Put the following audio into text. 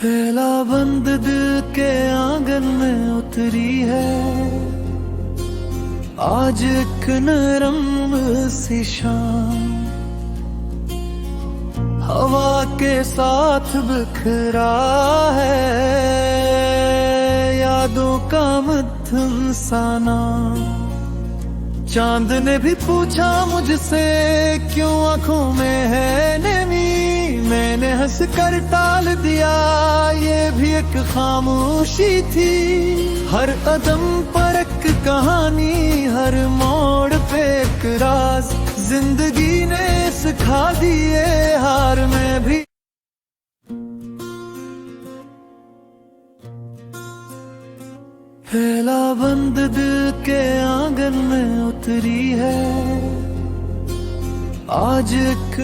फैला बंद दिल के आंगन में उतरी है आज एक नरम सी शाम, हवा के साथ बिखरा है यादों का मध्यम सा नाम। चांद ने भी पूछा मुझसे क्यों आंखों में है नमी, मैंने हंस कर टाल दिया ये भी एक खामोशी थी। हर कदम पर एक कहानी, हर मोड़ पे एक राज, जिंदगी ने सिखा दिए हार में भी। फैला बंद दिल के आंगन में उतरी है आज एक